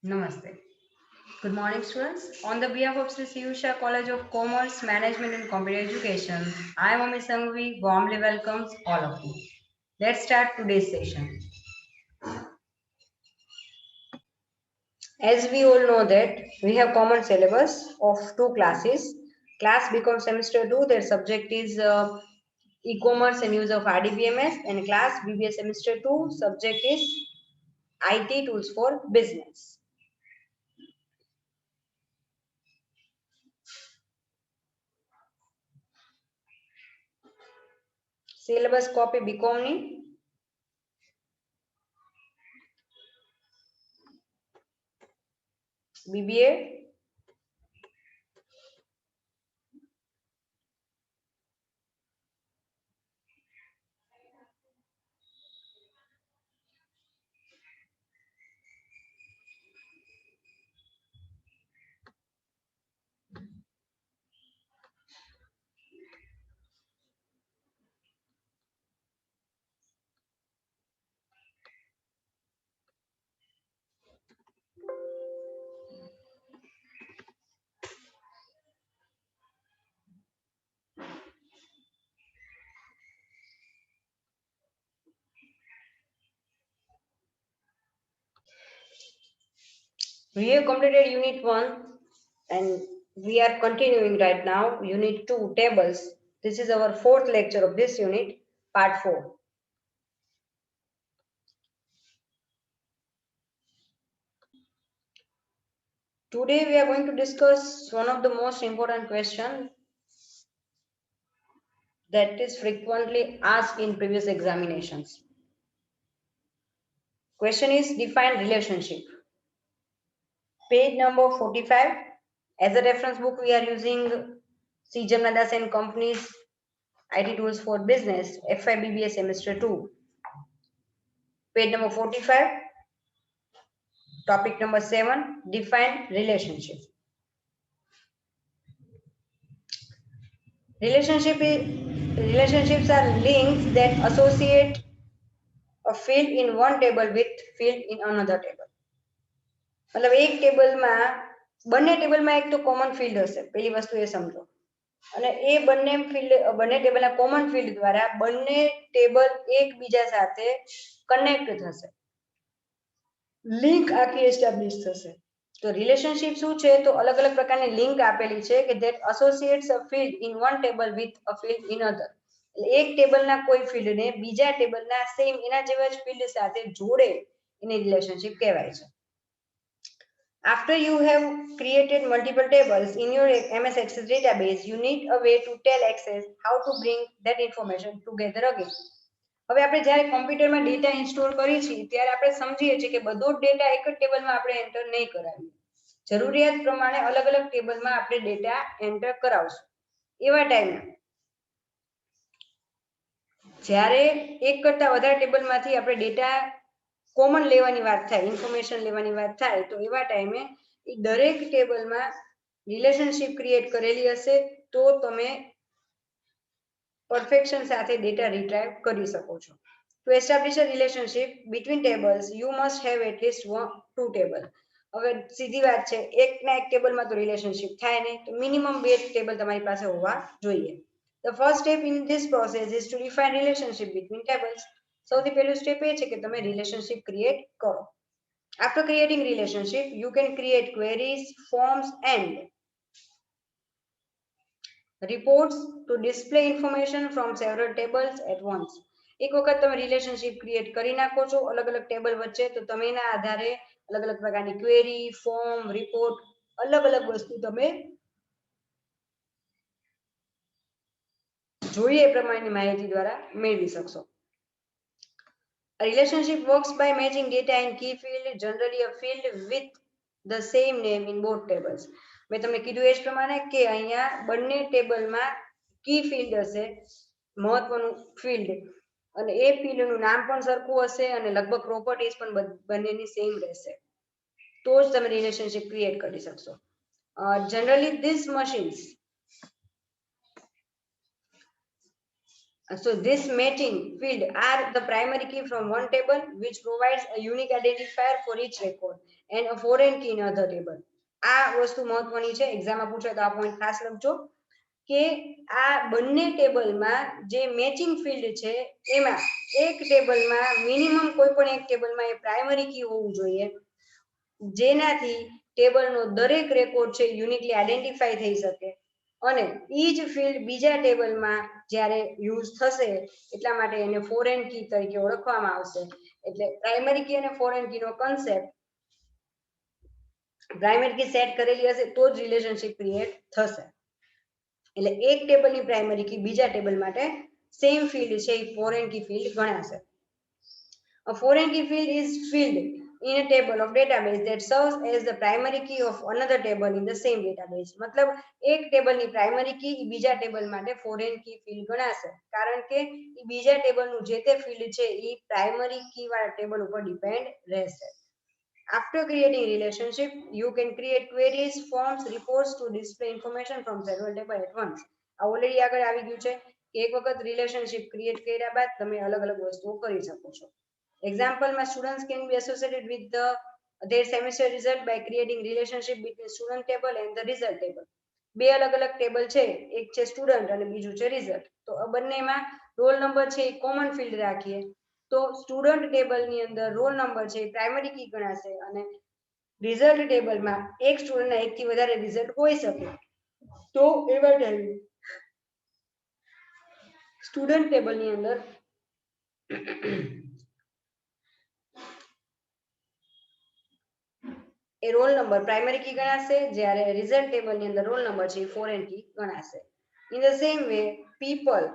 Namaste. Good morning, students. On the behalf of Sri Siyusha College of Commerce, Management and Computer Education, I, Mami Sangvi, warmly welcomes all of you. Let's start today's session. As we all know that we have common syllabus of two classes. Class becomes semester 2, their subject is e-commerce and use of RDBMS, and class BBA semester 2, subject is IT tools for business. Syllabus copy BCom ની BBA We have completed unit 1 and we are continuing right now unit 2 tables. This is our fourth lecture of this unit, part 4. Today we are going to discuss one of the most important questions that is frequently asked in previous examinations. Question is define relationship. Page number 45. As a reference book we are using C. Jamnadas and Company's IT Tools for Business, FIBBA Semester 2. Page number 45. Topic number 7, define relationship. Relationships are links that associate a field in one table with field in another table. मतलब एक ટેબલમાં બંને ટેબલમાં એક તો common field હશે, પહેલી વસ્તુ એ સમજો. અને એ બંને ટેબલના કોમન ફિલ્ડ દ્વારા બંને ટેબલ એકબીજા સાથે કનેક્ટ થશે, લિંક આખી એસ્ટાબ્લિશ થશે. તો રિલેશનશિપ શું છે? તો અલગ અલગ પ્રકારની લિંક આપેલી છે કે that associates a field in one table with a field in અધર. એટલે એક ટેબલના કોઈ ફિલ્ડને બીજા ટેબલના સેમ એના જેવા જ ફિલ્ડ સાથે જોડે એને રિલેશનશિપ કહેવાય છે. After you have created multiple tables in your MS Access database, you need a way to tell Access how to bring that information together again. હવે આપણે જ્યારે કમ્પ્યુટરમાં ડેટા ઇન્સ્ટોલ કરીએ છીએ ત્યારે આપણે સમજીએ છીએ કે બધો ડેટા એક જ ટેબલમાં આપણે એન્ટર નહીં કરાવીએ. જરૂરિયાત પ્રમાણે અલગ અલગ ટેબલમાં આપણે ડેટા એન્ટર કરાવશું. એવા ટાઈમે જ્યારે એક કરતા વધારે ટેબલમાંથી આપણે ડેટા કોમન લેવાની વાત થાય, ઇન્ફોર્મેશન લેવાની વાત થાય, તો એવા ટાઈમે એ દરેક ટેબલમાં રિલેશનશિપ ક્રિએટ કરેલી હશે તો તમે પરફેક્શન સાથે ડેટા રિટ્રાઈવ કરી શકો છો. To establish a relationship between tables, you must have at least two table. હવે સીધી વાત છે, એકના એક ટેબલમાં તો રિલેશનશિપ થાય નહીં, તો મિનિમમ બે ટેબલ તમારી પાસે હોવા જોઈએ. The first step in this process is to define relationship between tables. સૌથી પહેલું સ્ટેપ એ છે કે તમે રિલેશનશિપ ક્રિએટ કરો. After creating relationship, you can create queries, forms and reports to display information from several tables at once. એક વખત તમે relationship create કરી નાખો છો અલગ અલગ ટેબલ વચ્ચે, તો તમે એના આધારે અલગ અલગ પ્રકારની ક્વેરી, ફોર્મ, રિપોર્ટ, અલગ અલગ વસ્તુ તમે જોઈએ એ પ્રમાણેની માહિતી દ્વારા મેળવી શકશો. A relationship works by matching data in key field, generally a field with the same name in both tables. મેં તમને કીધું એ જ પ્રમાણે કે અહીંયા બંને ટેબલમાં કી ફિલ્ડ હશે, મહત્વનું ફિલ્ડ, અને એ ફિલ્ડનું નામ પણ સરખું હશે અને લગભગ પ્રોપર્ટીઝ પણ બંનેની સેમ રહેશે, તો જ તમે રિલેશનશિપ ક્રિએટ કરી શકશો. Generally these machines, so this matching field are the primary key from one table which provides a unique identifier for each record and a foreign key in other table. આ વસ્તુ મહત્વની છે, એક્ઝામમાં પૂછે તો આ પોઈન્ટ ખાસ લખજો કે આ બંને ટેબલમાં જે મેચિંગ ફિલ્ડ છે એમાં એક ટેબલમાં મિનિમમ કોઈ પણ એક ટેબલમાં એ પ્રાઇમરી કી હોવું જોઈએ જેનાથી ટેબલનો દરેક રેકોર્ડ છે યુનિકલી આઈડેન્ટિફાઈ થઈ શકે અને ઈ જ ફિલ્ડ બીજા ટેબલમાં જ્યારે યુઝ થશે એટલા માટે એને ફોરેન કી તરીકે ઓળખવામાં આવશે. એટલે પ્રાઇમરી કી અને ફોરેન કીનો કન્સેપ્ટ પ્રાઇમરી કી સેટ કરેલી હશે તો જ રિલેશનશિપ ક્રિએટ થશે. એટલે એક ટેબલની પ્રાઇમરી કી બીજા ટેબલ માટે સેમ ફિલ્ડ છે એ ફોરેન કી ફિલ્ડ ગણાશે. A foreign key field is filled in a table of database that serves as the primary key of another table in the same database. मतलब એક ટેબલની primary key બીજા table માટે foreign key field ગણાશે કારણ કે એ બીજા ટેબલનું જે તે ફિલ્ડ છે એ પ્રાઇમરી કી વાળા ટેબલ ઉપર ડિપેન્ડ રહેશે. After creating relationship, you can create queries, forms, reports to display information from several tables at once. Already આગળ આવી ગયું છે કે એક વખત રિલેશનશિપ ક્રિએટ કર્યા બાદ તમે અલગ અલગ વસ્તુઓ કરી શકો છો. એક્ઝામ્પલમાં students can be associated with their semester result by creating relationship between student table and the result table. બે અલગ અલગ ટેબલ છે, એક છે સ્ટુડન્ટ અને બીજું છે રિઝલ્ટ. તો બંનેમાં રોલ નંબર છે એ કોમન ફિલ્ડ રાખીએ તો સ્ટુડન્ટ ટેબલની અંદર રોલ નંબર છે પ્રાઇમરી કી ગણાશે અને રિઝલ્ટ ટેબલમાં એક સ્ટુડન્ટના એકથી વધારે રિઝલ્ટ હોઈ શકે તો એવા ટાઈમે સ્ટુડન્ટ ટેબલની અંદર એ રોલ નંબર પ્રાઇમરી કી ગણાશે જ્યારે રિઝલ્ટ ટેબલની અંદર રોલ નંબર છે એ ફોરેન કી ગણાશે. In the same way people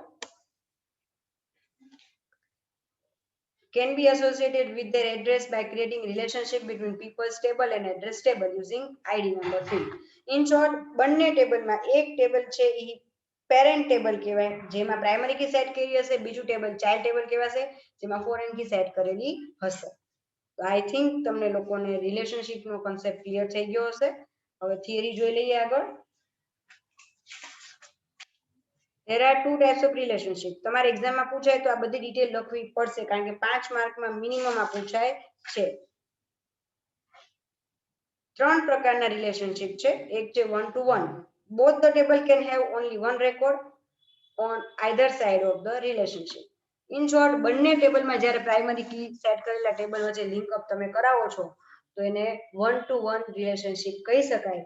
can be associated with their address by creating relationship between people's table and address table using ID number field. In short, બંને ટેબલમાં એક ટેબલ છે એ parent table કહેવાય જેમાં primary key set કરી હશે, બીજું table child table કહેવાશે જેમાં ફોરેન કી સેટ કરેલી હશે. તો આઈ થિંક તમને લોકોને રિલેશનશિપનો કોન્સેપ્ટ ક્લિયર થઈ ગયો હશે. હવે થિયરી જોઈ લઈએ આગળ. There are two types of relationship. તમારે એક્ઝામમાં પૂછાય તો આ બધી ડિટેલ લખવી પડશે કારણ કે 5 માર્કમાં મિનિમમ આ પૂછાય છે. ત્રણ પ્રકારના રિલેશનશિપ છે. એક છે 1 to 1. Both the table can have only one record on either side of the relationship. In short, બંને ટેબલમાં જ્યારે પ્રાઇમરી કી સેટ કરેલા ટેબલ વચ્ચે લિંક અપ તમે કરાવો છો તો એને 1 to 1 રિલેશનશિપ કહી શકાય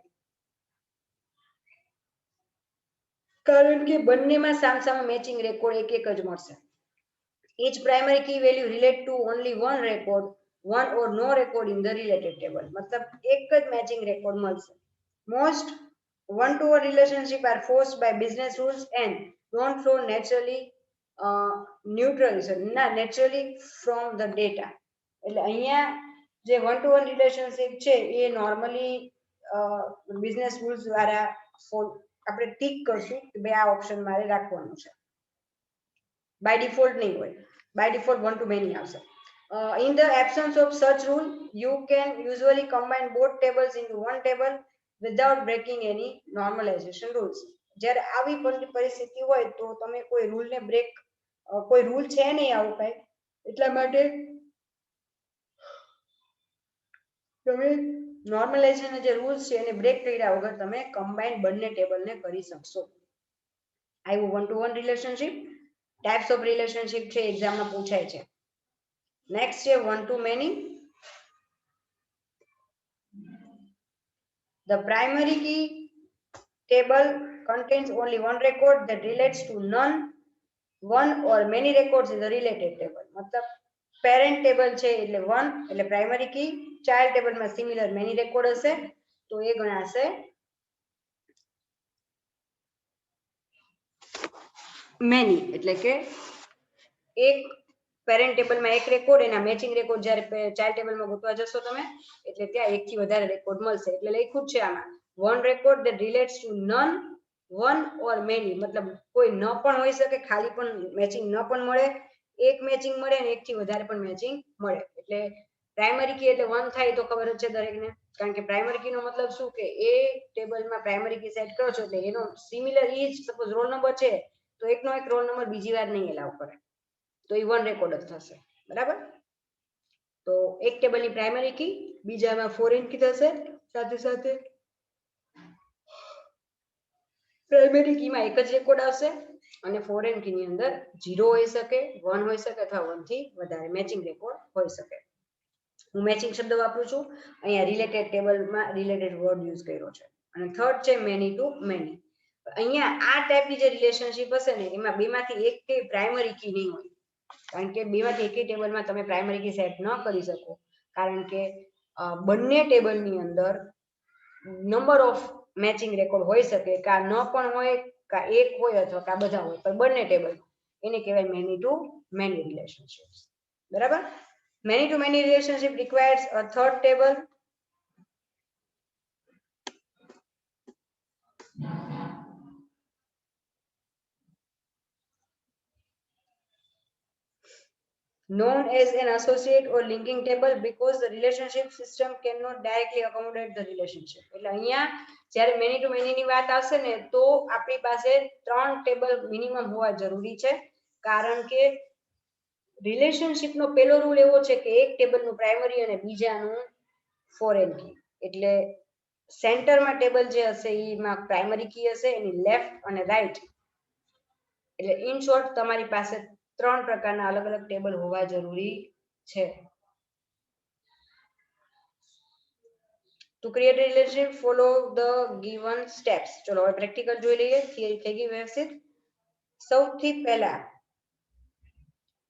કારણ કે બંનેમાં સામસામે મેચિંગ રેકોર્ડ એક એક જ મળશે. Each primary key value relate to only one record, one or no record in the related table. मतलब एक જ मैचिंग record મળશે. Most one-to-one relationship are forced by business rules and don't flow naturally naturally from the data. એટલે અહીંયા જે one-to-one relationship છે એ normally business rules દ્વારા આપણે ટીક કરશું કે ભાઈ આ ઓપ્શન મારે રાખવાનું છે. By default નહીં હોય, by default one to many આવશે. In the absence of such rule, you can usually combine both tables into one table without breaking any normalization rules. જ્યારે આવી પરિસ્થિતિ હોય તો તમે કોઈ રૂલને બ્રેક કોઈ રૂલ છે નહીં આવું કઈ એટલા માટે તમે નોર્મલાઇઝેશન જે રૂલ્સ છે એને બ્રેક કર્યા વગર તમે કમ્બાઈન બંને ટેબલને કરી શકશો. આવ્યું 1 to 1 relationship. Types of relationship છે એક્ઝામમાં પૂછાય છે. નેક્સ્ટ છે 1 to many. The primary key table contains only one record that relates to none, one or many records in the related table. मतलब parent table છે એટલે 1 એટલે primary key, child table માં similar many record હશે તો એ ગણાશે many. એટલે કે એક પેરેન્ટ ટેબલમાં એક રેકોર્ડ એના મેચિંગ રેકોર્ડ જ્યારે ચાઇલ્ડ ટેબલમાં ગોતવા જશો તમે એટલે ત્યાં એકથી વધારે રેકોર્ડ મળશે. એટલે લખ્યું છે આમાં one record that relates to none, one or many. मतलब કોઈ ન પણ હોઈ શકે, ખાલી પણ મેચિંગ ન પણ મળે, એક મેચિંગ મળે અને એકથી વધારે પણ મેચિંગ મળે. એટલે પ્રાઇમરી કી એટલે 1 થાય તો ખબર જ છે દરેકને કારણ કે પ્રાઇમરી કી નો મતલબ શું કે એ ટેબલમાં પ્રાઇમરી કી સેટ કરો છો એટલે એનો સિમિલર ઈ જ સપોઝ રોલ નંબર છે તો એકનો એક રોલ નંબર બીજી વાર નહીં એલાવ કરે તો એ 1 રેકોર્ડ જ થશે. બરાબર. તો તો એક ટેબલની પ્રાઇમરી કી, બીજામાં ફોરેન કી થશે, સાથે સાથે પ્રાઇમરી કીમાં એક જ રેકોર્ડ આવશે અને ફોરેન કીની અંદર 0 હોઈ શકે, 1 હોઈ શકે અથવા 1 થી વધારે મેચિંગ રેકોર્ડ હોઈ શકે. હું મેચિંગ શબ્દ વાપરું છું. અહીંયા રિલેટેડ ટેબલમાં રિલેટેડ વર્ડ યુઝ કર્યો છે. અને થર્ડ છે મેની ટુ મેની. અહીંયા આ ટાઈપની જે રિલેશનશિપ હશે ને એમાં બેમાંથી એક કે પ્રાઇમરી કી નહીં હોય, કારણ કે બેમાંથી એક ટેબલમાં તમે પ્રાઇમરી કી સેટ ન કરી શકો, કારણ કે બંને ટેબલની અંદર નંબર ઓફ મેચિંગ રેકોર્ડ હોઈ શકે, કા ન પણ હોય, કા એક હોય અથવા કા બધા હોય, પણ બંને ટેબલ એને કહેવાય મેની ટુ મેની રિલેશનશિપ. બરાબર? Many to many relationship requires a third table. Known as an associate or linking table because the relationship system cannot directly accommodate the relationship. એટલે અહીંયા જ્યારે many to many ની વાત આવશે ને તો આપણી પાસે 3 ટેબલ મિનિમમ હોવા જરૂરી છે, કારણ કે રિલેશનશિપ નો પહેલો રૂલ એવો છે કે એક ટેબલનું પ્રાઇમરી અને બીજાનું ફોરેન કી. એટલે સેન્ટરમાં ટેબલ જે હશે એમાં પ્રાઇમરી કી હશે, એની લેફ્ટ અને રાઈટ. એટલે ઇન શોર્ટ તમારી પાસે 3 પ્રકારના અલગ અલગ ટેબલ હોવા જરૂરી છે. To create a relationship, follow the given steps. ચલો હવે પ્રેક્ટિકલ જોઈ લઈએ. થિયરી થઈ ગઈ વ્યવસ્થિત. સૌથી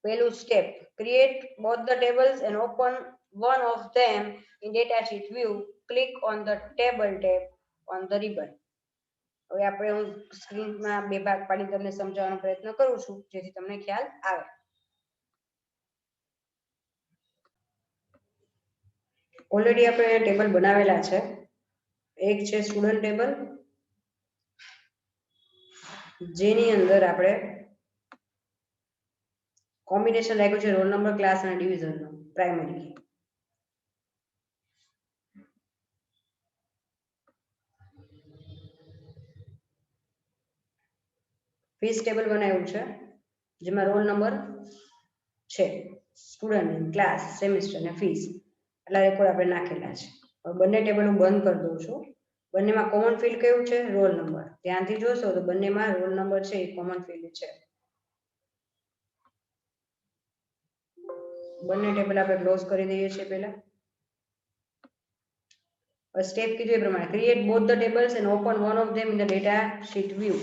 પહેલું step, create both the tables and open one of them in datasheet view. Click on the table tab on the ribbon. હવે આપણે હું સ્ક્રીનમાં બે ભાગ પાડી તમને સમજાવવાનો પ્રયત્ન કરું છું જેથી તમને ખ્યાલ આવે. ઓલરેડી આપણે ટેબલ બનાવેલા છે. એક છે સ્ટુડન્ટ ટેબલ, જેની અંદર આપણે કોમ્બિનેશન રાખ્યું છે રોલ નંબર, ક્લાસ અને ડિવિઝનનો પ્રાઇમરી કી. ફીસ ટેબલ બનાવ્યું છે જેમાં રોલ નંબર છે, સ્ટુડન્ટ, ક્લાસ, સેમિસ્ટર અને ફીસ એટલા રેકોર્ડ આપણે નાખેલા છે. હવે બંને ટેબલ હું બંધ કરી દઉં છું. બંનેમાં કોમન ફિલ્ડ કયું છે? Roll number. ધ્યાનથી જોશો તો બંનેમાં રોલ નંબર છે એ કોમન ફિલ્ડ છે. બંને ટેબલ આપણે ક્લોઝ કરી દઈએ છીએ. પહેલા સ્ટેપ કીધું એ પ્રમાણે create both the tables and open one of them in the data sheet view.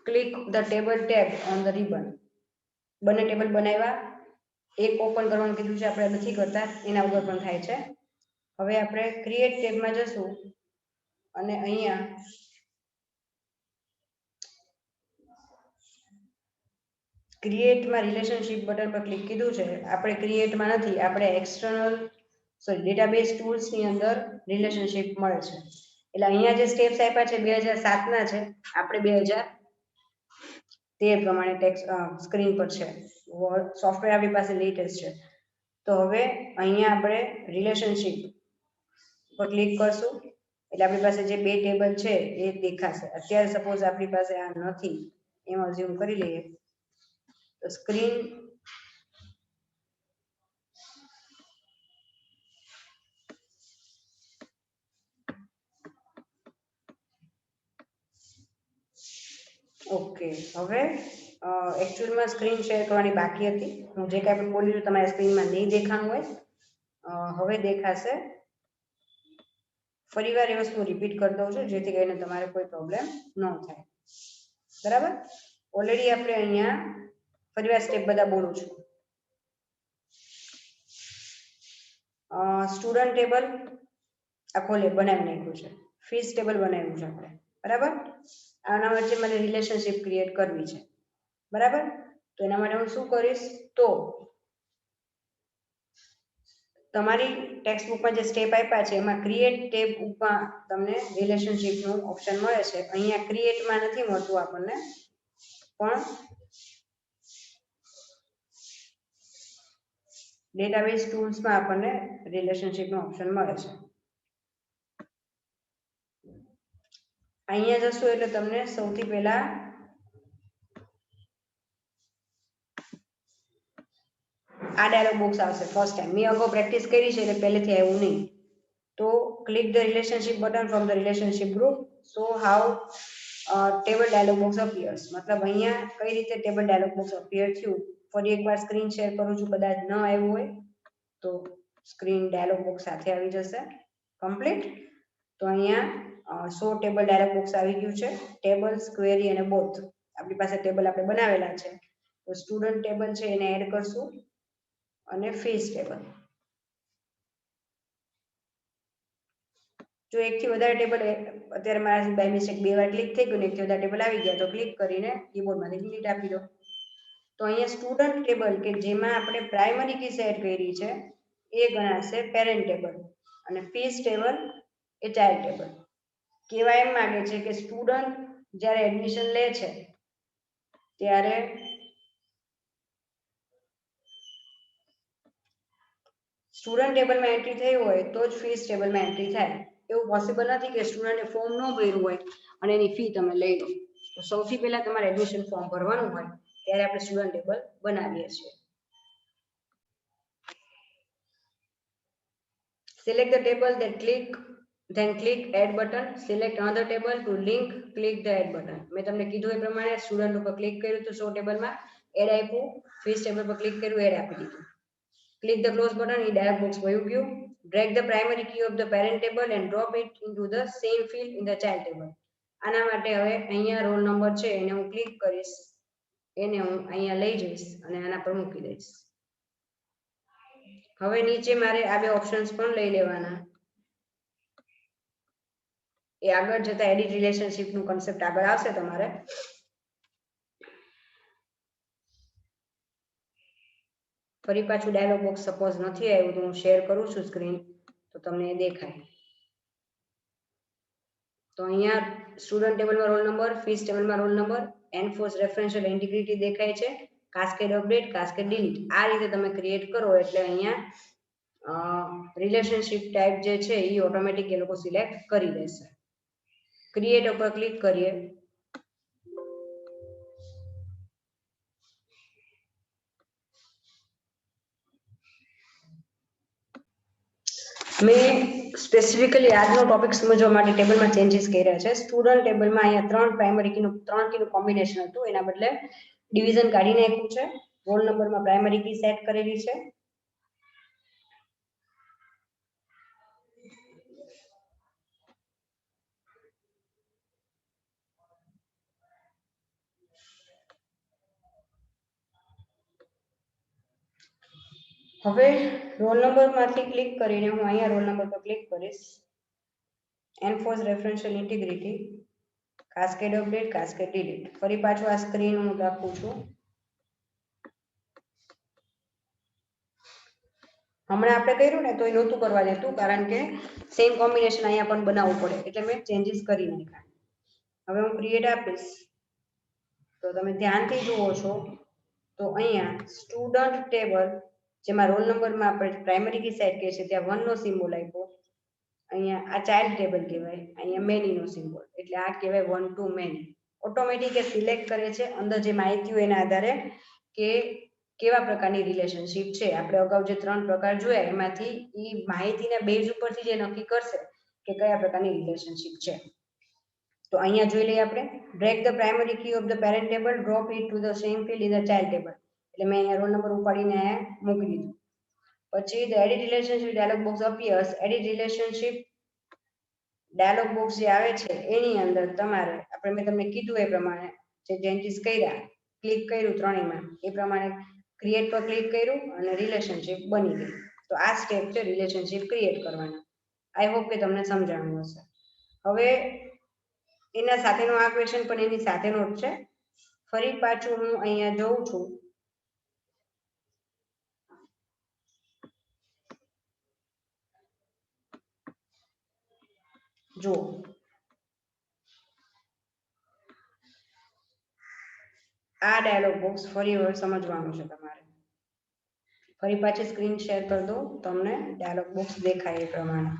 Click the table tab on the ribbon. બંને ટેબલ બનાવ્યા, એક ઓપન કરવાનું કીધું છે, આપણે નથી કરતા, એના વગર પણ થાય છે. હવે આપણે ક્રિએટ ટેબમાં જશું અને અહીંયા ક્રિએટમાં રિલેશનશિપ બટન પર ક્લિક કીધું છે. આપણે ક્રિએટમાં નથી, આપણે એક્સટર્નલ ડેટાબેઝ ટૂલ્સની અંદર રિલેશનશિપ મળે છે. એટલે અહીંયા જે સ્ટેપ્સ આપ્યા છે 2007ના છે, આપણે 2013 પ્રમાણે ટેક્સ્ટ સ્ક્રીન પર છે. સોફ્ટવેર આપણી પાસે લેટેસ્ટ છે. તો હવે અહીંયા આપણે રિલેશનશિપ પર ક્લિક કરશું એટલે આપણી પાસે જે બે ટેબલ છે એ દેખાશે. અત્યારે સપોઝ આપણી પાસે આ નથી, એમાં ઝૂમ કરી લઈએ તો સ્ક્રીન ઓકે. હવે એકચ્યુઅલમાં સ્ક્રીન શેર કરવાની બાકી હતી. હું જે કાંઈ પણ બોલી તમારી સ્ક્રીનમાં નહીં દેખાણું હોય, હવે દેખાશે. ફરીવાર એ વસ્તુ રિપીટ કરી દઉં છું જેથી કરીને તમારે કોઈ પ્રોબ્લેમ ન થાય. બરાબર? ઓલરેડી આપણે અહીંયા ફરીવાર સ્ટેપ બધા બોલું છું. સ્ટુડન્ટ ટેબલ આખો બનાવી નાખ્યું છે. ફીસ ટેબલ બનાવ્યું છે આપણે. બરાબર? આના વચ્ચે મને રિલેશનશિપ ક્રિએટ કરવી છે. બરાબર? તો એના માટે હું શું કરીશ, તો તમારી ટેક્સ્ટ બુકમાં જે સ્ટેપ આપ્યા છે એમાં ક્રિએટ ટેબ ઉપર તમને રિલેશનશિપનું ઓપ્શન મળે છે. અહીંયા ક્રિએટમાં નથી મળતું આપણને, પણ ડેટાબેઝ ટૂલ્સમાં આપણને રિલેશનશિપનો ઓપ્શન મળે છે. અહીંયા જશો એટલે તમને સૌથી પહેલા આ ડાયલોગ બોક્સ આવશે ફર્સ્ટ ટાઈમ. મેં અગાઉ પ્રેક્ટિસ કરી છે એટલે પહેલેથી આવ્યું નહીં. તો click the relationship button from the relationship group. So how table dialog box appears. મતલબ અહીંયા કઈ રીતે ટેબલ ડાયલોગ બોક્સ અપિયર થયું. ફરી એકવાર સ્ક્રીન શેર કરું છું, કદાચ ન આવ્યું હોય તો સ્ક્રીન ડાયલોગ બોક્સ સાથે આવી જશે કમ્પ્લીટ. તો અહીંયા સો ટેબલ ડાયલોગ બોક્સ આવી ગયું છે. ટેબલ્સ, ક્વેરી અને બોથ આપણી પાસે ટેબલ આપણે બનાવેલા છે. તો સ્ટુડન્ટ ટેબલ છે એને એડ કરશું અને ફીસ ટેબલ. જો એકથી વધારે ટેબલ અત્યારે મારાથી બાય મિસ્ટેક 2 વાર ક્લિક થઈ ગયું ને એકથી વધારે ટેબલ આવી ગયા તો ક્લિક કરીને કીબોર્ડમાંથી ડિલીટ આપી દો. તો અહીંયા સ્ટુડન્ટ ટેબલ કે જેમાં આપણે પ્રાઇમરી કી સેટ કરી છે એ ગણાશે પેરેન્ટ ટેબલ અને ફીસ ટેબલ એ ચાઇલ્ડ ટેબલ. કહેવા એમ માંગે છે કે સ્ટુડન્ટ જ્યારે એડમિશન લે છે ત્યારે સ્ટુડન્ટ ટેબલમાં એન્ટ્રી થઈ હોય તો જ ફીસ ટેબલમાં એન્ટ્રી થાય. એવું પોસિબલ નથી કે સ્ટુડન્ટે ફોર્મ ન ભર્યું હોય અને એની ફી તમે લઈ લો. તો સૌથી પહેલા તમારે એડમિશન ફોર્મ ભરવાનું હોય ત્યારે આપણે સ્ટુડન્ટ ટેબલ બનાવીએ છીએ. Select the table, then click add button. Select another table to link, click the add button. મેં તમને કીધું એ પ્રમાણે સ્ટુડન્ટ ઉપર ક્લિક કર્યું તો સો ટેબલમાં એડ આપ્યું, ફીસ ટેબલ પર ક્લિક કર્યું એડ આપી દીધું. Click the close button, એ ડાયલોગ બોક્સ વયું ગયું. Drag the primary key of the parent table and drop it into the same field in the child table. આના માટે હવે અહીંયા રોલ નંબર છે એને હું ક્લિક કરીશ, એને હું અહીંયા લઈ જઈશ અને આના પર મૂકી દઈશ. હવે નીચે મારે આ બે ઓપ્શન્સ પણ લઈ લેવાના. એ આગળ જતા એડિટ રિલેશનશિપ નું કન્સેપ્ટ આગળ આવશે તમારે. ફરી પાછું ડાયલોગ બોક્સ સપોઝ નથી આવ્યું તો હું શેર કરું છું સ્ક્રીન તો તમને દેખાય. તો અહીંયા સ્ટુડન્ટ ટેબલમાં રોલ નંબર, ફીસ ટેબલમાં roll number, enforce referential integrity દેખાય છે, કાસ્કેડ અપડેટ, કાસ્કેડ ડિલીટ. આ રીતે તમે ક્રિએટ કરો એટલે અહીંયા રિલેશનશિપ ટાઈપ જે છે એ ઓટોમેટિક એ લોકો સિલેક્ટ કરી દેશે. ક્રિએટ ઉપર ક્લિક કરીએ. મેં સ્પેસિફિકલી આજનો ટોપિક સમજવા માટે ટેબલમાં ચેન્જીસ કર્યા છે. સ્ટુડન્ટ ટેબલમાં અહીંયા 3 પ્રાઇમરી કીનું 3 કીનું કોમ્બિનેશન હતું, એના બદલે ડિવિઝન કાઢી નાખ્યું છે. રોલ નંબરમાં પ્રાઇમરી કી સેટ કરેલી છે. હવે રોલ નંબરમાંથી ક્લિક કરીને હું અહીંયા રોલ નંબર પર ક્લિક કરીશ. Enforce referential integrity, cascade update, cascade delete. ફરી પાછું આ સ્ક્રીન હું રાખું છું. હમણાં આપણે કર્યું ને તો એ નહોતું કરવા દેતું કારણ કે સેમ કોમ્બિનેશન અહીંયા પણ બનાવવું પડે એટલે મેં ચેન્જીસ કરી નાખ્યા. હવે હું ક્રિએટ આપીશ તો તમે ધ્યાનથી જુઓ છો તો અહીંયા સ્ટુડન્ટ ટેબલ જેમાં રોલ નંબરમાં આપણે પ્રાઇમરી કી સેટ કરીએ છીએ ત્યાં 1 નો સિમ્બોલ આપ્યો. અહીંયા આ ચાઇલ્ડ ટેબલ કહેવાય, અહીંયા મેની નો સિમ્બોલ એટલે આ કહેવાય 1 to many. Automatic A select કરે છે અંદર જે માહિતી હોય એના આધારે કે કેવા પ્રકારની રિલેશનશિપ છે. આપણે અગાઉ જે 3 પ્રકાર જોયા એમાંથી એ માહિતીના બેઝ ઉપરથી જે નક્કી કરશે કે કયા પ્રકારની રિલેશનશિપ છે. તો અહીંયા જોઈ લઈએ આપણે drag the primary key of the parent table, drop it to the same field in the child table. એટલે મેં અહીંયા રોલ નંબર ઉપાડીને મૂકી દીધું. પછી the edit relationship dialog box appears. edit relationship dialog box જે આવે છે એની અંદર તમારે આપણે મેં તમને કીધું એ પ્રમાણે જે ચેન્જીસ કર્યા, ક્લિક કર્યું ત્રણેયમાં એ પ્રમાણે ક્રિએટ પર ક્લિક કર્યું અને રિલેશનશિપ બની ગઈ. તો આ સ્ટેપ છે રિલેશનશિપ ક્રિએટ કરવાનો. આઈ હોપ કે તમને સમજાણું હશે. હવે એના સાથેનો આ ક્વેશ્ચન પણ એની સાથેનો જ છે. ફરી પાછું હું અહીંયા જોઉં છું. જો આ ડાયલોગ બોક્સ ફરી વાર સમજવાનું છે તમારે. ફરી પાછી સ્ક્રીન શેર કરી દો તમને ડાયલોગ બોક્સ દેખાય એ પ્રમાણે.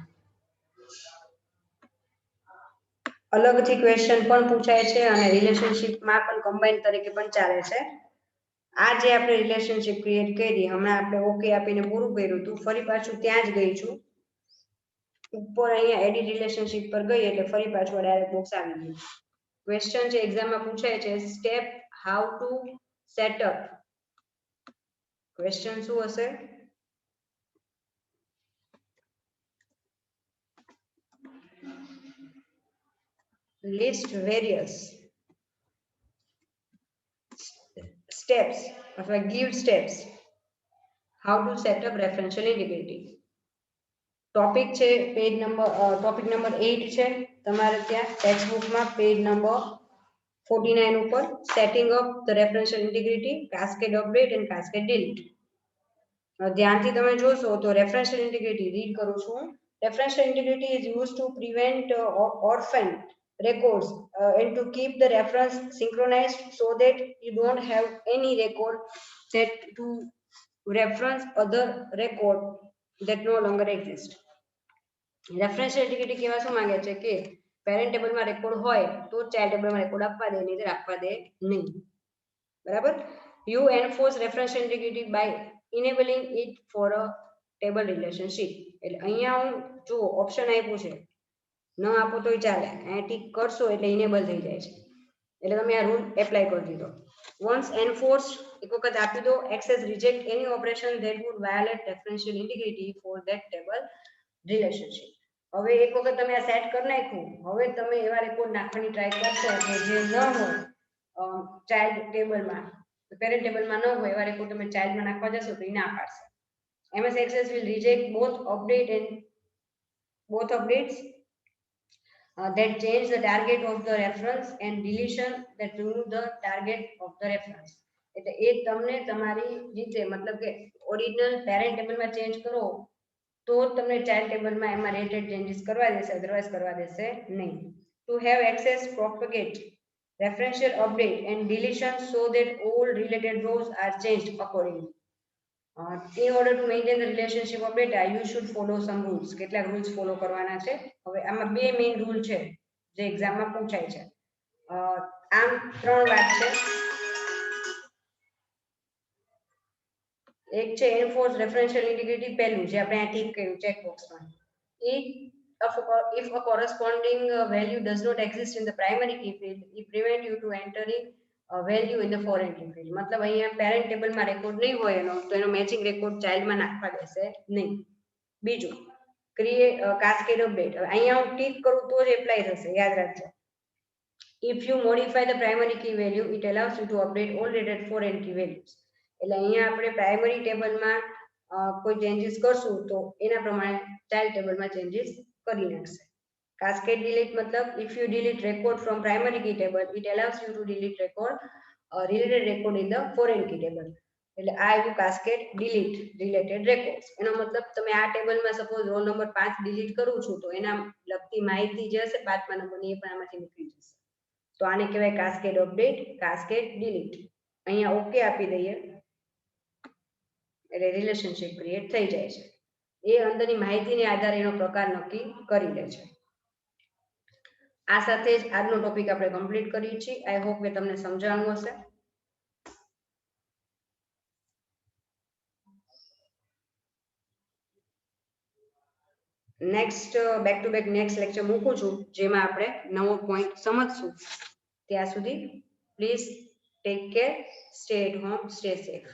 અલગથી ક્વેશ્ચન પણ પૂછાય છે અને રિલેશનશિપમાં પણ કમ્બાઈન તરીકે પણ ચાલે છે. આ જે આપણે રિલેશનશિપ ક્રિએટ કરી, હમણાં આપણે ઓકે આપીને પૂરું કર્યું હતું, ફરી પાછું ત્યાં જ ગઈ છું, ઉપર અહીંયા એડિટ રિલેશનશિપ પર ગઈ એટલે ફરી પાછું ડાયરેક્ટ બોક્સ આવી ગયું. ક્વેશ્ચન છે એક્ઝામમાં પૂછાય છે, step how to setup. Question શું હશે? લિસ્ટ વેરિયસ steps અથવા give steps how to set up referential integrity. Topic છે ટોપિક નંબર 8 છે તમારે ત્યાં ટેક્સ્ટ બુકમાં પેજ નંબર 49 ઉપર, setting up the રેફરન્શિયલ integrity, cascade update and cascade delete. ધ્યાનથી તમે જોશો તો રેફરન્શિયલ ઇન્ટિગ્રિટી રીડ કરું છું. રેફરન્શિયલ integrity is used to prevent orphan records and to keep the reference synchronized so that you don't have any record that to reference other record that no longer exist. રેફરન્શિયલ integrity કેવા શું માંગે છે કે parent ટેબલમાં record હોય તો child ટેબલમાં record આપવા દે, નહીં આપવા દે નહીં. બરાબર? You enforce referential integrity by enabling it for a table relationship. એટલે અહીંયા હું જો ઓપ્શન આપ્યું છે, ન આપો તોય ચાલે, અહીંયા ટીક કરશો એટલે ઇનેબલ થઈ જાય છે, એટલે તમે આ રૂલ એપ્લાય કરી દીધો. વન્સ એન્ફોર્સ્ડ, એક વખત આપી દો, access reject any operation that wood violet રેફરન્શિયલ integrity for that table relationship. હવે એક વખત તમે આ સેટ કરી નાખ્યું, હવે તમે એવા રેકોર્ડ નાખવાની ટ્રાય કરશો કે જે ન હોય ચાઇલ્ડ ટેબલમાં, પેરેન્ટ ટેબલમાં ન હોય એવા રેકોર્ડ તમે ચાઇલ્ડમાં નાખવા જશો તો એ ના પાડશે. MS Access will reject both updates that change the target of the reference and deletion that remove the target of the reference. એટલે એ તમને તમારી રીતે, મતલબ કે ઓરિજિનલ પેરેન્ટ ટેબલમાં ચેન્જ કરો તો તમને ચાઇલ્ડ ટેબલમાં એમાં રેટેડ ચેન્જીસ કરવા દેશે, અધરવાઇઝ કરવા દેશે નહીં. To have access propagate referential update and deletion so that all related rows are changed accordingly. In order to maintain the relationship of data, you should follow some rules. કેટલાક rules follow કરવાના છે. હવે આમાં બે main rule છે જે એક્ઝામમાં પૂછાય છે. આમ ત્રણ વાત છે. એક છે એન્ફોર્સ રેફરન્શિયલ ઇન્ટિગ્રિટી, પહેલું જે આપણે આ ટીક કર્યું ચેક બોક્સમાં. If a corresponding value does not exist in the primary key field, it prevent you to entering a value in the foreign key field. મતલબ અહીંયા પેરેન્ટ ટેબલમાં રેકોર્ડ નહીં હોય એનો, તો એનો મેચિંગ રેકોર્ડ ચાઇલ્ડમાં નાખવા દેશે નહીં. બીજું, ક્રિએટ કાસ્કેડ અપડેટ. અહીંયા હું ટીક કરું તો જ એપ્લાય થશે, યાદ રાખજો. If you modify the primary key value, it allows you to update all rated foreign key values. એટલે અહીંયા આપણે પ્રાઇમરી ટેબલમાં કોઈ ચેન્જીસ કરશું તો એના પ્રમાણે ચાઇલ્ડ ટેબલમાં ચેન્જીસ કરી નાખશે. કાસ્કેડ ડિલીટ મતલબ if you delete record from primary key table, it allows you to delete record related record in the foreign key table. એટલે આ આવ્યું કાસ્કેડ ડિલીટ રિલેટેડ રેકોર્ડ્સ. એનો મતલબ તમે આ ટેબલમાં સપોઝ રોલ નંબર 5 ડિલીટ કરું છું તો એના લગતી માહિતી જે હશે 5મા નંબરની એ પણ આમાંથી નીકળી જશે. તો આને કહેવાય કાસ્કેડ અપડેટ, કાસ્કેડ ડિલીટ. અહીંયા ઓકે આપી દઈએ એટલે રિલેશનશિપ ક્રિએટ થઈ જાય છે. એ અંદરની માહિતીને આધારે એનો પ્રકાર નક્કી કરી લે છે. આ સાથે જ આજનો ટોપિક આપણે કમ્પ્લીટ કરીએ છીએ. આઈ હોપ કે તમને સમજાણું હશે. Next back to back next lecture મૂકું છું જેમાં આપણે નવો પોઈન્ટ સમજશું. ત્યાં સુધી please take care, stay at home, stay safe.